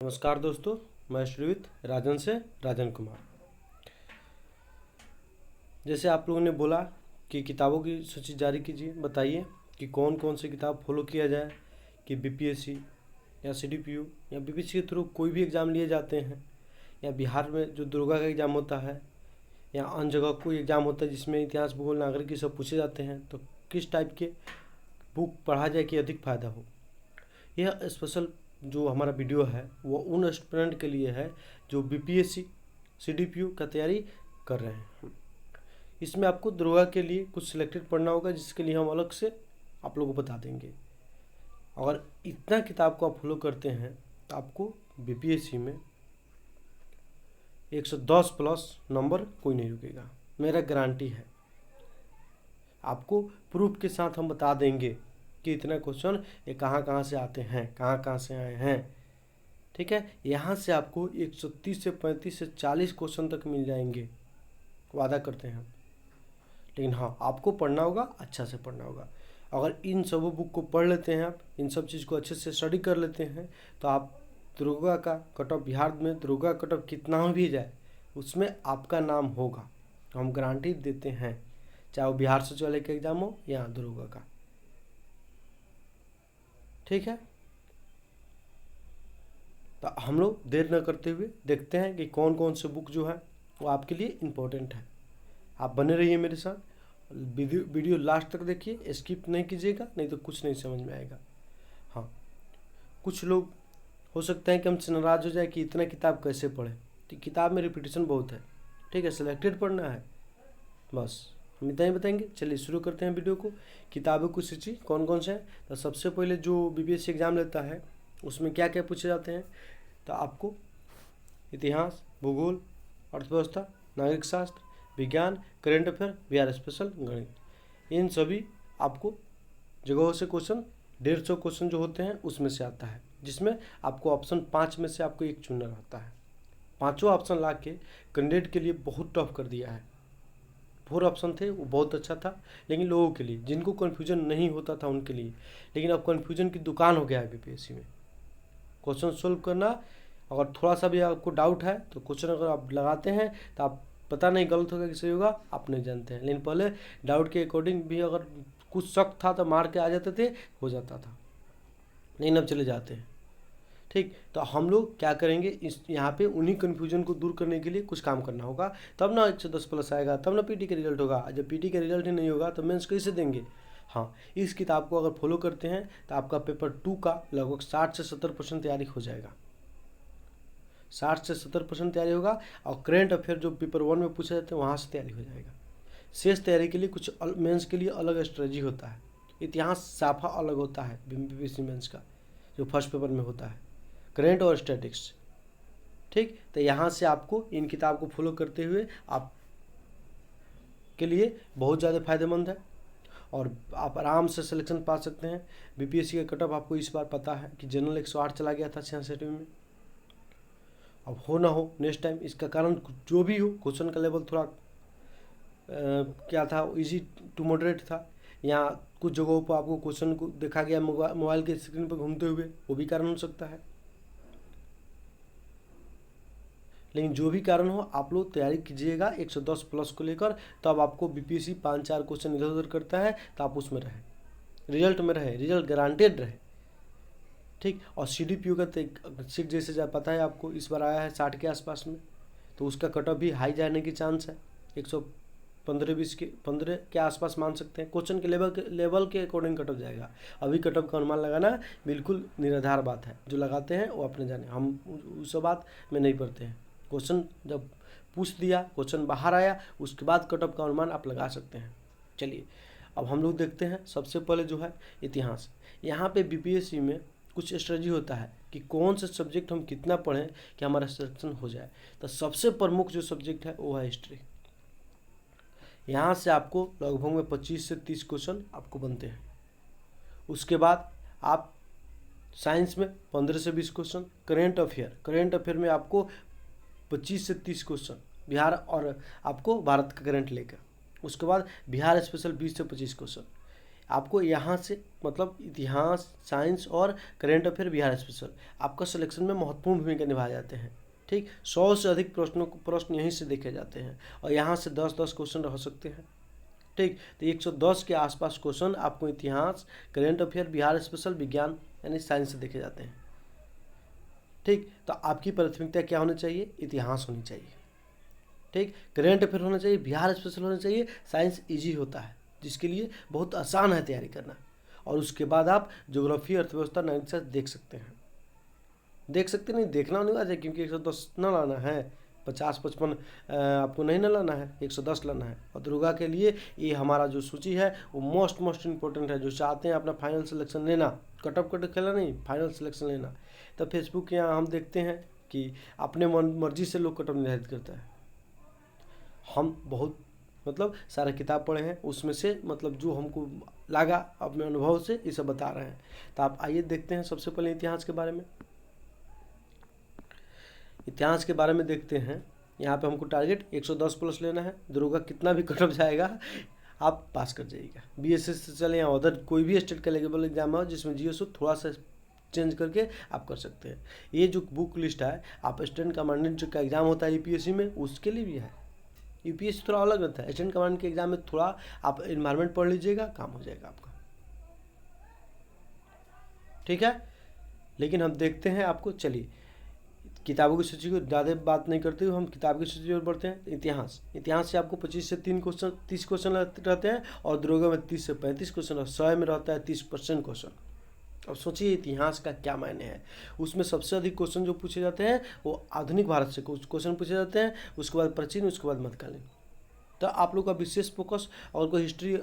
नमस्कार दोस्तों, मैं श्रीवित राजन से राजन कुमार। जैसे आप लोगों ने बोला कि किताबों की सूची जारी कीजिए, बताइए कि कौन कौन सी किताब फॉलो किया जाए कि बीपीएससी या सीडीपीयू या बीपीएससी के थ्रू कोई भी एग्ज़ाम लिए जाते हैं, या बिहार में जो दुर्गा का एग्ज़ाम होता है, या अन्य जगह कोई एग्ज़ाम होता है जिसमें इतिहास, भूगोल, नागरिक ये सब पूछे जाते हैं, तो किस टाइप के बुक पढ़ा जाए कि अधिक फ़ायदा हो। यह स्पेशल जो हमारा वीडियो है वो उन स्टूडेंट के लिए है जो बीपीएससी सीडीपीयू का तैयारी कर रहे हैं। इसमें आपको दरोगा के लिए कुछ सिलेक्टेड पढ़ना होगा, जिसके लिए हम अलग से आप लोगों को बता देंगे। अगर इतना किताब को आप फॉलो करते हैं तो आपको बीपीएससी में 110 प्लस नंबर कोई नहीं रुकेगा, मेरा गारंटी है। आपको प्रूफ के साथ हम बता देंगे कि इतना क्वेश्चन ये कहाँ कहाँ से आते हैं, कहाँ कहाँ से आए हैं। ठीक है, यहाँ से आपको 130 से 35 से 40 क्वेश्चन तक मिल जाएंगे, वादा करते हैं। लेकिन हाँ, आपको पढ़ना होगा, अच्छा से पढ़ना होगा। अगर इन सब बुक को पढ़ लेते हैं, आप इन सब चीज़ को अच्छे से स्टडी कर लेते हैं, तो आप दरोगा का कट ऑफ, बिहार में दरोगा कट ऑफ कितना भी जाए उसमें आपका नाम होगा, हम गारंटी देते हैं, चाहे वो बिहार सचिवालय का एग्ज़ाम हो या दरोगा का। ठीक है, तो हम लोग देर न करते हुए देखते हैं कि कौन कौन से बुक जो है वो आपके लिए इम्पोर्टेंट है। आप बने रहिए मेरे साथ, वीडियो लास्ट तक देखिए, स्किप नहीं कीजिएगा, नहीं तो कुछ नहीं समझ में आएगा। हाँ, कुछ लोग हो सकता है कि हमसे नाराज़ हो जाए कि इतना किताब कैसे पढ़े, तो किताब में रिपीटेशन बहुत है। ठीक है, सिलेक्टेड पढ़ना है, बस हम इतना ही बताएंगे। चलिए शुरू करते हैं वीडियो को। किताबों की सूची कौन कौन से हैं, तो सबसे पहले जो बीपीएससी एग्ज़ाम लेता है उसमें क्या क्या पूछे जाते हैं, तो आपको इतिहास, भूगोल, अर्थव्यवस्था, नागरिक शास्त्र, विज्ञान, करेंट अफेयर, बिहार स्पेशल, गणित, इन सभी आपको जगहों से क्वेश्चन 150 क्वेश्चन जो होते हैं उसमें से आता है, जिसमें आपको ऑप्शन 5 में से आपको एक चुनना रहता है। पाँचों ऑप्शन ला के कैंडिडेट के लिए बहुत टफ कर दिया है। 4 ऑप्शन थे वो बहुत अच्छा था, लेकिन लोगों के लिए जिनको कन्फ्यूजन नहीं होता था उनके लिए, लेकिन अब कन्फ्यूजन की दुकान हो गया है बीपीएससी में। क्वेश्चन सोल्व करना, अगर थोड़ा सा भी आपको डाउट है तो क्वेश्चन अगर आप लगाते हैं तो आप पता नहीं गलत होगा कि सही होगा, आप नहीं जानते हैं। लेकिन पहले डाउट के अकॉर्डिंग भी अगर कुछ शक था तो मार के आ जाते थे, हो जाता था, लेकिन अब चले जाते हैं। ठीक, तो हम लोग क्या करेंगे, इस यहाँ पे उन्हीं कन्फ्यूजन को दूर करने के लिए कुछ काम करना होगा, तब ना 110 प्लस आएगा, तब ना पीटी का रिजल्ट होगा। जब पीटी का रिजल्ट ही नहीं होगा तो मेंस कैसे देंगे। हाँ, इस किताब को अगर फॉलो करते हैं तो आपका पेपर 2 का लगभग 60 से 70% तैयारी हो जाएगा। 60 से 70% तैयारी होगा, और करेंट अफेयर जो पेपर 1 में पूछे जाते हैं वहाँ से तैयारी हो जाएगा। शेष तैयारी के लिए कुछ मेंस के लिए अलग स्ट्रेटजी होता है। इतिहास साफा अलग होता है बीपीएससी मेंस का, जो फर्स्ट पेपर में होता है, करेंट और स्टैटिक्स। ठीक, तो यहाँ से आपको इन किताब को फॉलो करते हुए आप के लिए बहुत ज़्यादा फायदेमंद है, और आप आराम से सिलेक्शन पा सकते हैं। बीपीएससी का कट ऑफ आपको इस बार पता है कि जनरल 108 चला गया था 66 में। अब हो ना हो नेक्स्ट टाइम, इसका कारण जो भी हो, क्वेश्चन का लेवल थोड़ा क्या था, इजी टू मॉडरेट था। यहाँ कुछ जगहों पर आपको क्वेश्चन को देखा गया मोबाइल के स्क्रीन पर घूमते हुए, वो भी कारण हो सकता है। लेकिन जो भी कारण हो, आप लोग तैयारी कीजिएगा 110 प्लस को लेकर, तब आपको बीपीएससी 5-4 क्वेश्चन इधर उधर करता है तो आप उसमें रहे, रिजल्ट में रहे, रिजल्ट गारंटेड रहे। ठीक, और सीडीपीयू का सीट जैसे पता है आपको इस बार आया है 60 के आसपास में, तो उसका कट ऑफ भी हाई जाने की चांस है। 115-20 के 15 के आसपास मान सकते हैं। क्वेश्चन के लेवल के अकॉर्डिंग कट ऑफ जाएगा। अभी कट ऑफ का अनुमान लगाना बिल्कुल निराधार बात है, जो लगाते हैं वो अपने जाने, हम उस बात में नहीं पढ़ते हैं। क्वेश्चन जब पूछ दिया, क्वेश्चन बाहर आया, उसके बाद कट ऑफ का अनुमान आप लगा सकते हैं। चलिए अब हम लोग देखते हैं, सबसे पहले जो है इतिहास। यहाँ पे बीपीएससी में कुछ स्ट्रेटजी होता है कि कौन से सब्जेक्ट हम कितना पढ़ें कि हमारा सिलेक्शन हो जाए। तो सबसे प्रमुख जो सब्जेक्ट है वो है हिस्ट्री। यहाँ से आपको लगभग में 25 से 30 क्वेश्चन आपको बनते हैं। उसके बाद आप साइंस में 15 से 20 क्वेश्चन, करेंट अफेयर में आपको 25 से 30 क्वेश्चन बिहार और आपको भारत का करंट लेकर। उसके बाद बिहार स्पेशल 20 से 25 क्वेश्चन। आपको यहाँ से मतलब इतिहास, साइंस और करेंट अफेयर, बिहार स्पेशल आपका सिलेक्शन में महत्वपूर्ण भूमिका निभा जाते हैं। ठीक, 100 से अधिक प्रश्न यहीं से देखे जाते हैं और यहाँ से 10-10 क्वेश्चन रह सकते हैं। ठीक, तो 110 के आसपास क्वेश्चन आपको इतिहास, करेंट अफेयर, बिहार स्पेशल, विज्ञान यानी साइंस से देखे जाते हैं। ठीक, तो आपकी प्राथमिकता क्या होनी चाहिए? इतिहास होनी चाहिए। ठीक, करेंट अफेयर होना चाहिए, बिहार स्पेशल होना चाहिए, साइंस इजी होता है जिसके लिए बहुत आसान है तैयारी करना। और उसके बाद आप ज्योग्राफी, अर्थव्यवस्था, 9 देख सकते हैं। देख सकते नहीं, देखना नहीं आ जाए, क्योंकि 110 ना लाना है, 50-55 आपको नहीं ना लाना है, 110 लाना है। और दुर्गा के लिए ये हमारा जो सूची है वो मोस्ट इम्पोर्टेंट है। जो चाहते हैं अपना फाइनल सिलेक्शन लेना, कटअप कट खेला नहीं, फाइनल सिलेक्शन लेना, तो फेसबुक के यहाँ हम देखते हैं कि अपने मर्जी से लोग कटअप निर्धारित करता है। हम बहुत मतलब सारा किताब पढ़े हैं, उसमें से मतलब जो हमको लगा अपने अनुभव से ये सब बता रहे हैं। तो आप आइए देखते हैं सबसे पहले इतिहास के बारे में। इतिहास के बारे में देखते हैं। यहाँ पे हमको टारगेट 110 प्लस लेना है। दरोगा कितना भी कटअप जाएगा आप पास कर जाइएगा। बीएसएस से चले या उधर कोई भी स्टेट का एलिजिबल एग्जाम हो जिसमें जीएसओ थोड़ा सा चेंज करके आप कर सकते हैं। ये जो बुक लिस्ट है, आप असिस्टेंट कमांडेंट का एग्जाम होता है यूपीएससी में, उसके लिए भी है। यूपीएससी थोड़ा अलग रहता है, असिस्टेंट कमांडेंट के एग्जाम में थोड़ा आप इन्वायरमेंट पढ़ लीजिएगा, काम हो जाएगा आपका। ठीक है, लेकिन हम देखते हैं आपको। चलिए, किताबों की सूची को ज़्यादा बात नहीं करते हुए हम किताब की सूची पर बढ़ते हैं। इतिहास से आपको 25 से 30 क्वेश्चन रहते हैं और दरोगा में 30 से 35 क्वेश्चन और 100 में रहता है 30% क्वेश्चन। अब सोचिए इतिहास का क्या मायने है। उसमें सबसे अधिक क्वेश्चन जो पूछे जाते हैं वो आधुनिक भारत से कुछ क्वेश्चन पूछे जाते हैं, उसके बाद प्राचीन, उसके बाद मध्यकालीन। तो आप लोग का विशेष फोकस, और कोई हिस्ट्री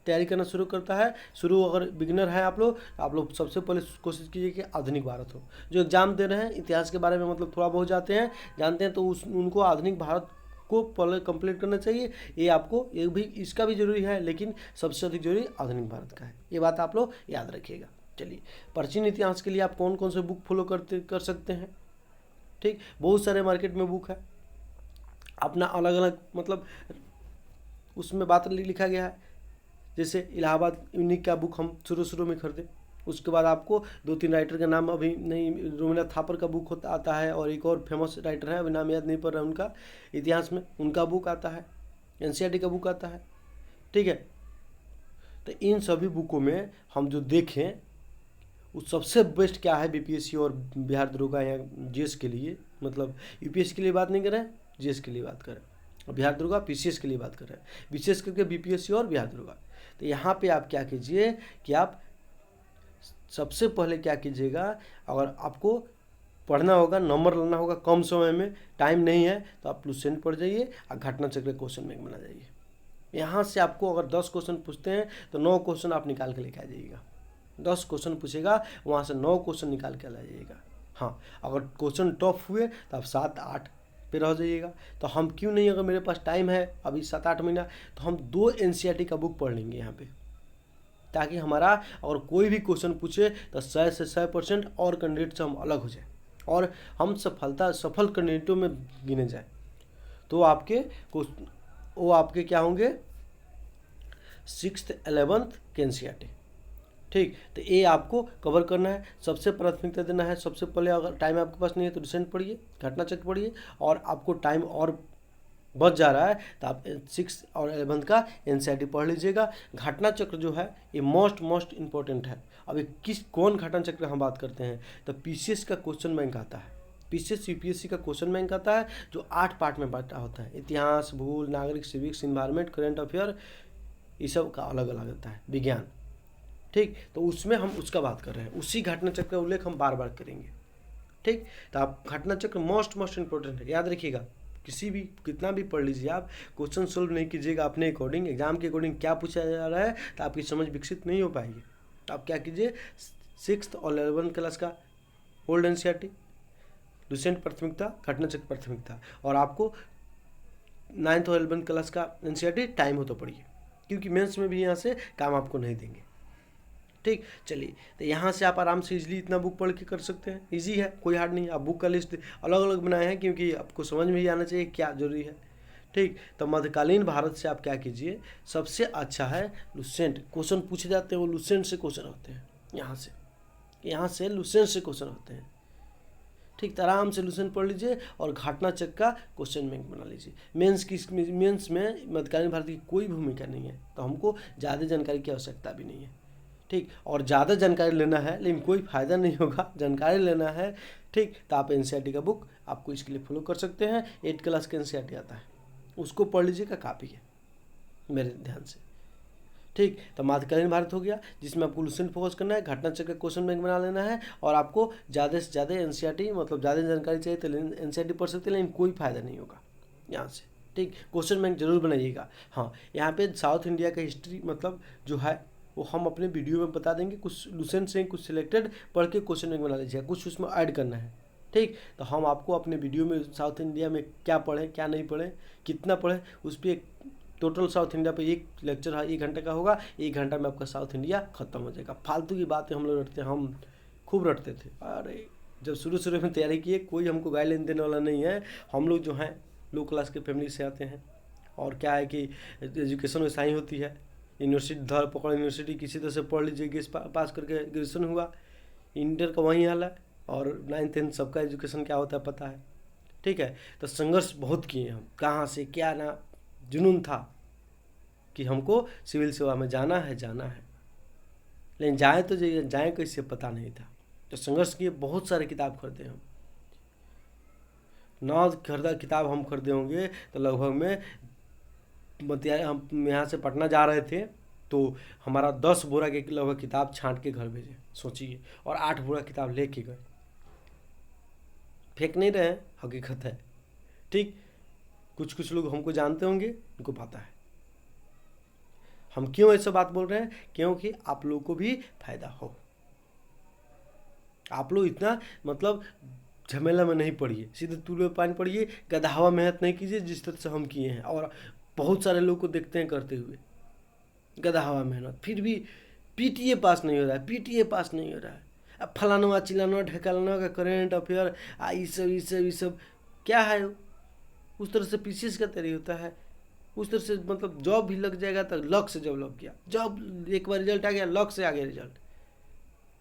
तैयारी करना शुरू करता है, अगर बिगिनर है आप लोग सबसे पहले कोशिश कीजिए कि आधुनिक भारत हो। जो एग्जाम दे रहे हैं इतिहास के बारे में मतलब थोड़ा बहुत जानते हैं तो उनको आधुनिक भारत को पहले कंप्लीट करना चाहिए। ये आपको ये भी इसका भी जरूरी है, लेकिन सबसे अधिक जरूरी आधुनिक भारत का है। ये बात आप लोग याद रखिएगा। चलिए, प्राचीन इतिहास के लिए आप कौन कौन से बुक फॉलो कर सकते हैं। ठीक, बहुत सारे मार्केट में बुक है, अपना अलग अलग मतलब उसमें बात लिखा गया है। जैसे इलाहाबाद यूनिक का बुक हम शुरू में खरीदे, उसके बाद आपको 2-3 राइटर का नाम अभी नहीं, रविन्द्रनाथ थापर का बुक आता है, और एक और फेमस राइटर है, अभी नाम याद नहीं पड़ रहा उनका, इतिहास में उनका बुक आता है, एनसीईआरटी का बुक आता है। ठीक है, तो इन सभी बुकों में हम जो देखें उस सबसे बेस्ट क्या है बीपीएससी और बिहार दरोगा या जीएस के लिए, मतलब यूपीएससी के लिए बात नहीं कर रहे हैं, जीएस के लिए बात कर रहे हैं, बिहार दरोगा पीसीएस के लिए बात कर रहे हैं, विशेष करके बीपीएससी और बिहार दरोगा। तो यहाँ पे आप क्या कीजिए कि आप सबसे पहले क्या कीजिएगा, अगर आपको पढ़ना होगा, नंबर लाना होगा कम समय में, टाइम नहीं है तो आप लुसेंट पढ़ जाइए और घटना चक्र क्वेश्चन बैंक बना जाइए। यहाँ से आपको अगर 10 क्वेश्चन पूछते हैं तो 9 क्वेश्चन आप निकाल के लेके आ जाइएगा। 10 क्वेश्चन पूछेगा, वहाँ से 9 क्वेश्चन निकाल के ला जाइएगा। हाँ, अगर क्वेश्चन टफ हुए तो आप 7-8 पे रह जाइएगा। तो हम क्यों नहीं, अगर मेरे पास टाइम है अभी 7-8 महीना, तो हम 2 एनसीईआरटी का बुक पढ़ लेंगे यहाँ पे, ताकि हमारा अगर कोई भी क्वेश्चन पूछे तो 100 से 100% और कैंडिडेट से हम अलग हो जाए और हम सफल कैंडिडेटों में गिने जाए। तो वो आपके क्या होंगे, 6th 11th के एनसीईआरटी। ठीक, तो ये आपको कवर करना है, सबसे प्राथमिकता देना है। सबसे पहले अगर टाइम आपके पास नहीं है तो रिसेंट पढ़िए, घटना चक्र पढ़िए, और आपको टाइम और बच जा रहा है तो आप 6th और 11th का एनसीईआरटी पढ़ लीजिएगा। घटना चक्र जो है ये मोस्ट इम्पोर्टेंट है। अभी कौन घटना चक्र हम बात करते हैं तो पीसीएस का क्वेश्चन बैंक आता है, पीसीएस यूपीएससी का क्वेश्चन बैंक आता है, जो 8 पार्ट में बांटा होता है। इतिहास, भूगोल, नागरिक, सिविक्स, इन्वायरमेंट, करेंट अफेयर, ये सब का अलग अलग होता है, विज्ञान। ठीक, तो उसमें हम उसका बात कर रहे हैं, उसी घटना चक्र का उल्लेख हम बार बार करेंगे। ठीक, तो आप घटना चक्र मोस्ट इम्पोर्टेंट है, याद रखिएगा। कितना भी पढ़ लीजिए, आप क्वेश्चन सोल्व नहीं कीजिएगा अपने अकॉर्डिंग, एग्जाम के अकॉर्डिंग क्या पूछा जा रहा है, तो आपकी समझ विकसित नहीं हो पाएगी। तो आप क्या कीजिए, 6th और 11th क्लास का ओल्ड एनसीईआरटी, रिसेंट प्राथमिकता, घटना चक्र प्राथमिकता, और आपको 9th और 11th क्लास का एनसीईआरटी टाइम हो तो पढ़िए, क्योंकि मेंस में भी यहाँ से काम आपको नहीं देंगे। ठीक, चलिए, तो यहाँ से आप आराम से इजीली इतना बुक पढ़ के कर सकते हैं, इजी है, कोई हार्ड नहीं। आप बुक का लिस्ट अलग अलग बनाए हैं क्योंकि आपको समझ में ही आना चाहिए क्या जरूरी है। ठीक। तो मध्यकालीन भारत से आप क्या कीजिए, सबसे अच्छा है लुसेंट। क्वेश्चन पूछे जाते हैं वो लुसेंट से क्वेश्चन होते हैं, यहाँ से लुसेंट से क्वेश्चन होते हैं। ठीक, तो आराम से लुसेंट पढ़ लीजिए और घटना चक का क्वेश्चन बैंक बना लीजिए। मेंस में मध्यकालीन भारत की कोई भूमिका नहीं है, तो हमको ज़्यादा जानकारी की आवश्यकता भी नहीं है। ठीक, और ज़्यादा जानकारी लेना है लेकिन कोई फ़ायदा नहीं होगा, जानकारी लेना है। ठीक, तो आप एनसीईआरटी का बुक आपको इसके लिए फॉलो कर सकते हैं। 8 क्लास का एनसीईआरटी आता है, उसको पढ़ लीजिएगा, काफ़ी है मेरे ध्यान से। ठीक, तो मध्यकालीन भारत हो गया, जिसमें आपको लुसेंट फोकस करना है, घटना चक्र का क्वेश्चन बैंक बना लेना है, और आपको ज़्यादा से ज़्यादा एनसीईआरटी मतलब ज़्यादा जानकारी चाहिए तो एनसीईआरटी पढ़ सकते हैं, लेकिन कोई फ़ायदा नहीं होगा यहाँ से। ठीक, क्वेश्चन बैंक जरूर बनाइएगा। हाँ, यहाँ पे साउथ इंडिया का हिस्ट्री मतलब जो है वो हम अपने वीडियो में बता देंगे। कुछ लुसेंट से कुछ सिलेक्टेड पढ़ के क्वेश्चन बैंक बना लीजिएगा, कुछ उसमें ऐड करना है। ठीक, तो हम आपको अपने वीडियो में साउथ इंडिया में क्या पढ़ें क्या नहीं पढ़ें कितना पढ़ें उस पर एक टोटल साउथ इंडिया पे एक लेक्चर 1 घंटे का होगा। 1 घंटा में आपका साउथ इंडिया खत्म हो जाएगा। फालतू की बातें हम लोग रटते हैं, हम खूब रटते थे। अरे जब शुरू में तैयारी किए, कोई हमको गाइडलाइन देने वाला नहीं है। हम लोग जो हैं लो क्लास के फैमिली से आते हैं, और क्या है कि एजुकेशन वैसा ही होती है। यूनिवर्सिटी धर पकड़ यूनिवर्सिटी किसी तरह से पढ़ लीजिए, गेस पास करके ग्रेजुएशन हुआ। इंटर का वही हाल है, और 9th 10th सबका एजुकेशन क्या होता है पता है। ठीक है, तो संघर्ष बहुत किए हम, कहाँ से क्या ना जुनून था कि हमको सिविल सेवा में जाना है, लेकिन जाए तो जाए कैसे पता नहीं था। तो संघर्ष किए, बहुत सारे किताब खरीदे हम। 9 खरीदा किताब हम खरीदे होंगे तो लगभग में हम यहाँ से पटना जा रहे थे तो हमारा 10 बोरा के लगभग किताब छांट के घर भेजे, सोचिए, और 8 बोरा किताब लेके गए। फेंक नहीं रहे, हकीकत है। ठीक, कुछ लोग हमको जानते होंगे, उनको पता है हम क्यों ऐसा बात बोल रहे हैं, क्योंकि आप लोगों को भी फायदा हो। आप लोग इतना मतलब झमेला में नहीं पड़िए, सीधे तूले पानी पड़िए, गधावा मेहनत नहीं कीजिए जिस तरह से हम किए हैं। और बहुत सारे लोग को देखते हैं करते हुए गधावा मेहनत, फिर भी पीटीए पास नहीं हो रहा है। अब फलाना चिलाना ढकालना का करेंट अफेयर ये सब क्या है, उस तरह से पीसीएस का तैयारी होता है। उस तरह से मतलब जॉब भी लग जाएगा तो लक से जब लग गया, जॉब एक बार रिजल्ट आ गया, लक से आ गया रिजल्ट।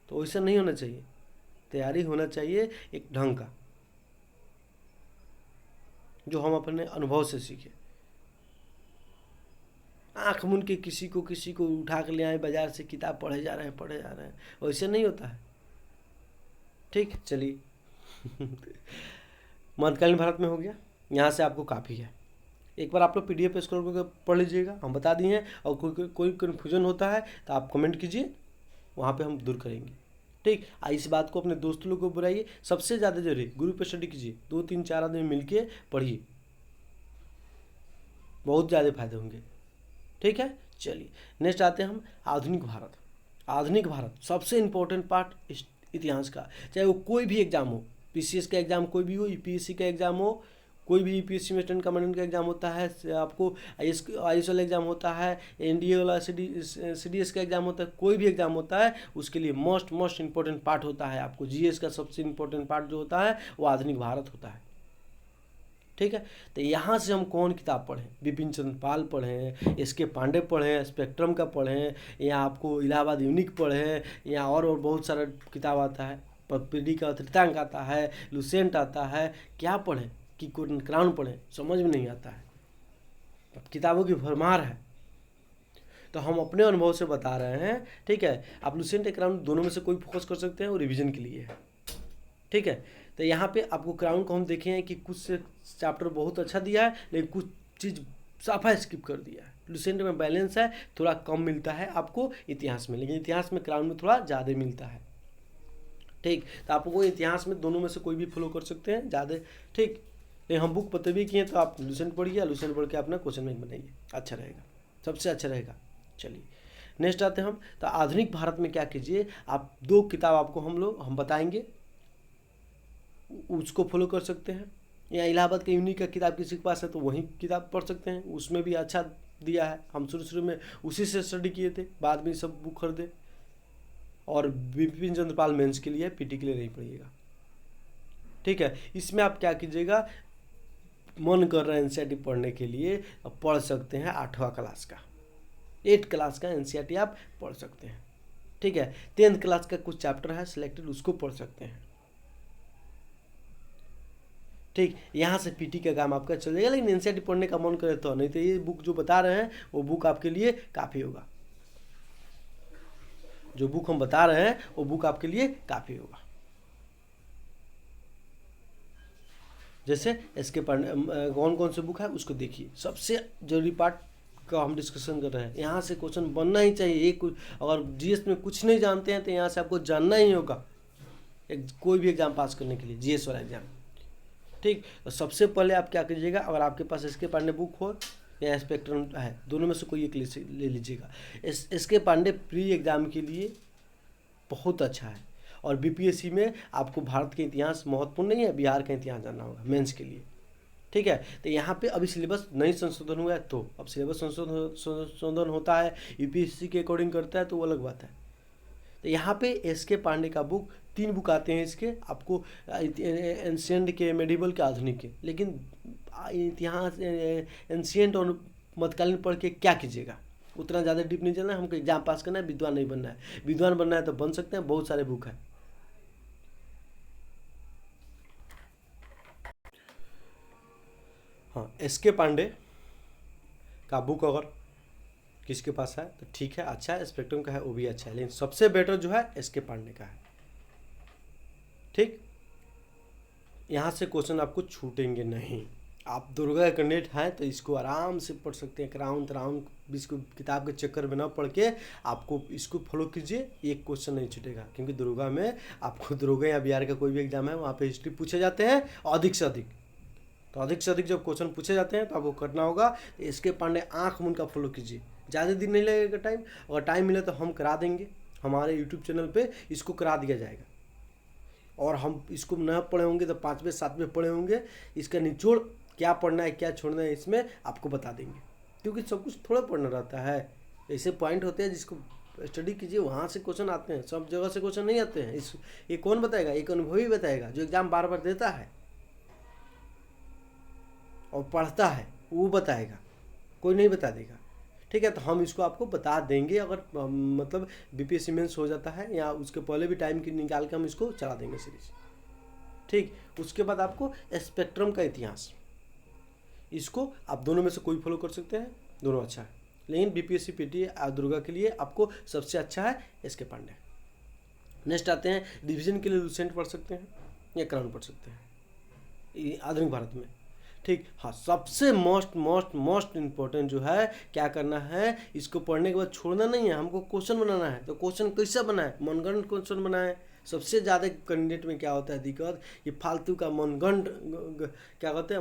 तो वैसा नहीं होना चाहिए, तैयारी होना चाहिए एक ढंग का, जो हम अपने अनुभव से सीखे। आँख मूंद के किसी को उठा कर ले आए बाजार से, किताब पढ़े जा रहे हैं, वैसे नहीं होता है। ठीक, चलिए मध्यकालीन भारत में हो गया, यहाँ से आपको काफ़ी है। एक बार आप लोग पीडीएफ पे स्क्रॉल करके पढ़ लीजिएगा, हम बता दिए हैं। और कोई कन्फ्यूजन होता है तो आप कमेंट कीजिए, वहाँ पे हम दूर करेंगे। ठीक, इस बात को अपने दोस्त लोग को बुलाइए, सबसे ज़्यादा जरूरी ग्रुप पे स्टडी कीजिए, 2-3-4 आदमी मिलके पढ़िए, बहुत ज़्यादा फायदे होंगे। ठीक है, चलिए नेक्स्ट आते हैं हम आधुनिक भारत सबसे इम्पोर्टेंट पार्ट इतिहास का। चाहे वो कोई भी एग्जाम हो, पीसीएस का एग्जाम कोई भी हो, यूपीएससी का एग्जाम हो, कोई भी यूपीएससी में स्टूडेंट कमांडेंट का एग्जाम होता है, आपको आईएएस वाला एग्जाम होता है, एनडीए वाला सीडीएस का एग्जाम होता है, कोई भी एग्जाम होता है उसके लिए मोस्ट इंपॉर्टेंट पार्ट होता है। आपको जीएस का सबसे इंपॉर्टेंट पार्ट जो होता है वो आधुनिक भारत होता है। ठीक है, तो यहाँ से हम कौन किताब पढ़ें, बिपिन चंद्र पाल पढ़ें, एसके पांडे पढ़ें, स्पेक्ट्रम का पढ़ें, या आपको इलाहाबाद यूनिक पढ़ें, या और बहुत सारा किताब आता है, पीडी का तृतीयांक आता है, लुसेंट आता है, क्या पढ़ें कि क्राउन पढ़ें, समझ में नहीं आता है। अब किताबों की भरमार है, तो हम अपने अनुभव से बता रहे हैं। ठीक है, आप लुसेंट या क्राउन दोनों में से कोई फोकस कर सकते हैं, और रिवीजन के लिए है। ठीक है, तो यहाँ पे आपको क्राउन को हम देखे हैं कि कुछ चैप्टर बहुत अच्छा दिया है, लेकिन कुछ चीज़ साफा स्किप कर दिया है। लुसेंट में बैलेंस है, थोड़ा कम मिलता है आपको इतिहास में, लेकिन इतिहास में क्राउन में थोड़ा ज़्यादा मिलता है। ठीक, तो आपको इतिहास में दोनों में से कोई भी फॉलो कर सकते हैं ज़्यादा। ठीक, लेकिन हम बुक पते भी किए, तो आप लुसेंट पढ़िए, लुसेंट पढ़ के अपना क्वेश्चन बैंक बनाइए, अच्छा रहेगा, सबसे अच्छा रहेगा। चलिए नेक्स्ट आते हैं हम, तो आधुनिक भारत में क्या कीजिए, आप 2 किताब आपको हम बताएंगे, उसको फॉलो कर सकते हैं। या इलाहाबाद के यूनिक का किताब किसी के पास है तो वही किताब पढ़ सकते हैं, उसमें भी अच्छा दिया है। हम शुरू में उसी से स्टडी किए थे, बाद में सब बुक खरीदे। और बिपिन चंद्र पाल मेंस के लिए, पीटी के लिए नहीं पढ़िएगा। ठीक है, इसमें आप क्या कीजिएगा, मन कर रहा है एनसीईआरटी पढ़ने के लिए, अब पढ़ सकते हैं 8वां क्लास का, 8 क्लास का एनसीईआरटी आप पढ़ सकते हैं। ठीक है, 10th क्लास का कुछ चैप्टर है सिलेक्टेड, उसको पढ़ सकते हैं। ठीक, यहाँ से पीटी का काम आपका चल जाएगा, लेकिन एनसीईआरटी पढ़ने का मन करे तो, नहीं तो ये बुक जो बता रहे हैं वो बुक आपके लिए काफ़ी होगा। जो बुक हम बता रहे हैं वो बुक आपके लिए काफ़ी होगा। जैसे इसके पढ़ने कौन कौन से बुक है उसको देखिए। सबसे जरूरी पार्ट का हम डिस्कशन कर रहे हैं, यहाँ से क्वेश्चन बनना ही चाहिए। एक अगर जीएस में कुछ नहीं जानते हैं तो यहाँ से आपको जानना ही होगा कोई भी एग्जाम पास करने के लिए, जीएस वाला एग्जाम। ठीक, तो सबसे पहले आप क्या कीजिएगा, अगर आपके पास एस के पांडे बुक हो या स्पेक्ट्रम है, दोनों में से कोई एक ले लीजिएगा। एस के पांडे प्री एग्जाम के लिए बहुत अच्छा है, और बीपीएससी में आपको भारत के इतिहास महत्वपूर्ण नहीं है, बिहार का इतिहास जानना होगा मेंस के लिए। ठीक है, तो यहाँ पे अभी सिलेबस नहीं संशोधन हुआ है, तो अब सिलेबस संशोधन होता है, यूपीएससी के अकॉर्डिंग करता है तो वो अलग बात है। तो यहाँ पे एस के पांडे का बुक 3 बुक आते हैं इसके, आपको एंशिएंट के, मेडिवल के, आधुनिक के। लेकिन इतिहास एंशिएंट और मध्यकालीन पढ़ के क्या कीजिएगा, उतना ज़्यादा डीप नहीं जाना है, हमको एग्जाम पास करना है, विद्वान नहीं बनना है। विद्वान बनना है तो बन सकते हैं, बहुत सारे बुक हैं। हाँ, एस के पांडे का बुक अगर किसके पास है तो ठीक है, अच्छा है। स्पेक्ट्रम का है वो भी अच्छा है, लेकिन सबसे बेटर जो है एस के पांडे का है। ठीक, यहाँ से क्वेश्चन आपको छूटेंगे नहीं। आप दुर्गा कैंडिडेट हैं तो इसको आराम से पढ़ सकते हैं, राउंड इसको किताब के चक्कर में ना पढ़ के आपको इसको फॉलो कीजिए, एक क्वेश्चन नहीं छूटेगा। क्योंकि दुर्गा में आपको, दुर्गा या बिहार का कोई भी एग्जाम है वहाँ पे हिस्ट्री पूछे जाते हैं अधिक से अधिक। तो अधिक से अधिक जब क्वेश्चन पूछे जाते हैं तो आपको करना होगा एस के पांडे आँख मूंद का फॉलो कीजिए। ज़्यादा दिन नहीं लगेगा टाइम, अगर टाइम मिले तो हम करा देंगे, हमारे यूट्यूब चैनल पे इसको करा दिया जाएगा। और हम इसको न पढ़े होंगे तो 5वें 7वें पढ़े होंगे, इसका निचोड़ क्या पढ़ना है क्या छोड़ना है इसमें आपको बता देंगे। क्योंकि सब कुछ थोड़ा पढ़ना रहता है, ऐसे पॉइंट होते हैं जिसको स्टडी कीजिए वहाँ से क्वेश्चन आते हैं, सब जगह से क्वेश्चन नहीं आते हैं। ये कौन बताएगा, एक अनुभवी बताएगा जो एग्जाम बार बार देता है और पढ़ता है, वो बताएगा, कोई नहीं बता देगा। ठीक है, तो हम इसको आपको बता देंगे, अगर मतलब बीपीएससी मेंस हो जाता है या उसके पहले भी टाइम की निकाल के हम इसको चला देंगे सीरीज। ठीक, उसके बाद आपको स्पेक्ट्रम का इतिहास, इसको आप दोनों में से कोई फॉलो कर सकते हैं, दोनों अच्छा है। लेकिन बीपीएससी पीटी दुर्गा के लिए आपको सबसे अच्छा है एस के पांडे। नेक्स्ट आते हैं, डिवीजन के लिए लुसेंट पढ़ सकते हैं या क्राउन पढ़ सकते हैं आधुनिक भारत में। ठीक, हाँ, सबसे मोस्ट इम्पोर्टेंट जो है क्या करना है, इसको पढ़ने के बाद छोड़ना नहीं है, हमको क्वेश्चन बनाना है। तो क्वेश्चन कैसे बनाए, मनगढ़ंत क्वेश्चन बनाए। सबसे ज़्यादा कैंडिडेट में क्या होता है दिक्कत, ये फालतू का मनगढ़ंत क्या कहते हैं,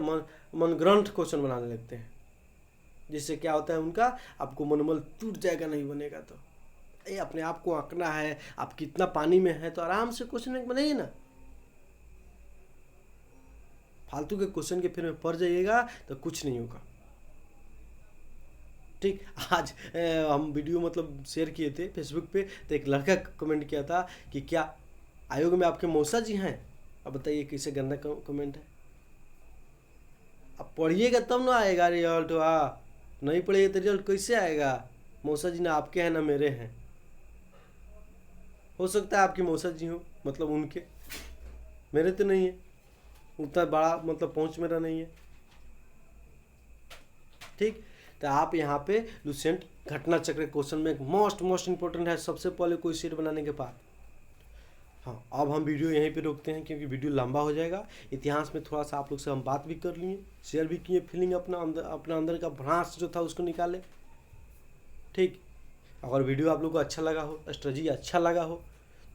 मनगढ़ंत क्वेश्चन बनाने लगते हैं, जिससे क्या होता है उनका, आपको मनोबल टूट जाएगा, नहीं बनेगा तो। ये अपने आप को आंकना है, आप कितना पानी में है, तो आराम से क्वेश्चन बनाइए ना। फालतू के क्वेश्चन के फिर में पढ़ जाइएगा तो कुछ नहीं होगा। ठीक, आज हम वीडियो मतलब शेयर किए थे फेसबुक पे, तो एक लड़का कमेंट किया था कि क्या आयोग में आपके मौसा जी हैं। अब बताइए कैसे गंदा कमेंट है। अब पढ़िएगा तब ना आएगा रिजल्ट, नहीं पढ़िएगा तो रिजल्ट कैसे आएगा। मौसा जी ना आपके हैं ना मेरे हैं, हो सकता है आपकी मौसा जी हो, मतलब उनके, मेरे तो नहीं है, उतना बड़ा मतलब पहुंच मेरा नहीं है। ठीक, तो आप यहाँ पे लुसेंट घटना चक्र क्वेश्चन में मोस्ट इंपॉर्टेंट है, सबसे पहले कोई सीट बनाने के बाद। हाँ, अब हम वीडियो यहीं पे रोकते हैं क्योंकि वीडियो लंबा हो जाएगा। इतिहास में थोड़ा सा आप लोग से हम बात भी कर लिए, शेयर भी किए, फीलिंग अपना अंदर का भ्रांस जो था उसको निकाले। ठीक, अगर वीडियो आप लोग को अच्छा लगा हो, स्ट्रेटजी अच्छा लगा हो,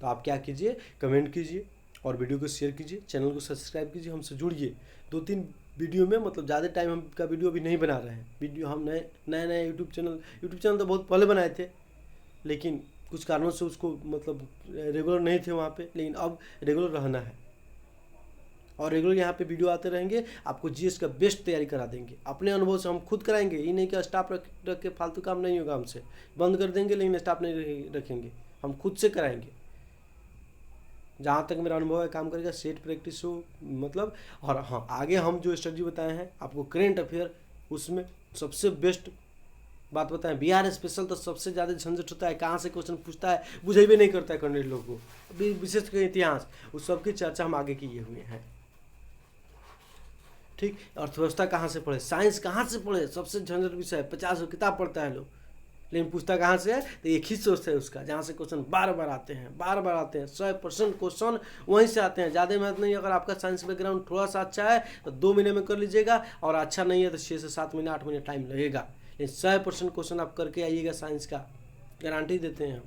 तो आप क्या कीजिए, कमेंट कीजिए और वीडियो को शेयर कीजिए, चैनल को सब्सक्राइब कीजिए, हमसे जुड़िए। 2-3 वीडियो में मतलब ज़्यादा टाइम हम का वीडियो अभी नहीं बना रहे हैं। वीडियो हम नए यूट्यूब चैनल तो बहुत पहले बनाए थे, लेकिन कुछ कारणों से उसको मतलब रेगुलर नहीं थे वहाँ पे, लेकिन अब रेगुलर रहना है और रेगुलर यहाँ पे वीडियो आते रहेंगे। आपको जीएस का बेस्ट तैयारी करा देंगे, अपने अनुभव से हम खुद कराएंगे। ये नहीं कि स्टाफ रख के फालतू काम नहीं होगा, हमसे बंद कर देंगे लेकिन स्टाफ नहीं रखेंगे, हम खुद से कराएंगे। जहाँ तक मेरा अनुभव है काम करेगा। सेट प्रैक्टिस हो मतलब, और हाँ आगे हम जो स्ट्रेटजी बताए हैं आपको करेंट अफेयर, उसमें सबसे बेस्ट बात बताएं, बिहार स्पेशल तो सबसे ज़्यादा झंझट होता है, कहाँ से क्वेश्चन पूछता है बुझेबे नहीं करता है कैंडिडेट लोग को, विशेषकर इतिहास, उस सबकी चर्चा हम आगे किए हुए हैं। ठीक, अर्थव्यवस्था कहाँ से पढ़े, साइंस कहाँ से पढ़े, सबसे झंझट विषय है, 50 किताब पढ़ता है लोग, लेकिन पूछता कहाँ से है, तो एक ही सोर्स है उसका जहाँ से क्वेश्चन बार बार आते हैं, 100% क्वेश्चन वहीं से आते हैं। ज़्यादा मेहनत नहीं, अगर आपका साइंस बैकग्राउंड थोड़ा सा अच्छा है तो 2 महीने में कर लीजिएगा, और अच्छा नहीं है तो 6 से 7 महीने 8 महीने टाइम लगेगा, लेकिन 100% क्वेश्चन आप करके आइएगा साइंस का, गारंटी देते हैं हम।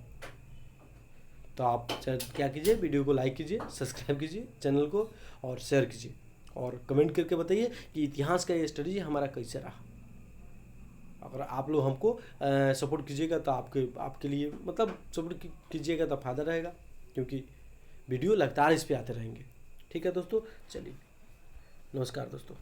तो आप क्या कीजिए, वीडियो को लाइक कीजिए, सब्सक्राइब कीजिए चैनल को, और शेयर कीजिए, और कमेंट करके बताइए कि इतिहास का ये स्टडी हमारा कैसे रहा। अगर आप लोग हमको सपोर्ट कीजिएगा तो आपके लिए मतलब सपोर्ट कीजिएगा तो फ़ायदा रहेगा, क्योंकि वीडियो लगातार इस पे आते रहेंगे। ठीक है दोस्तों, चलिए नमस्कार दोस्तों।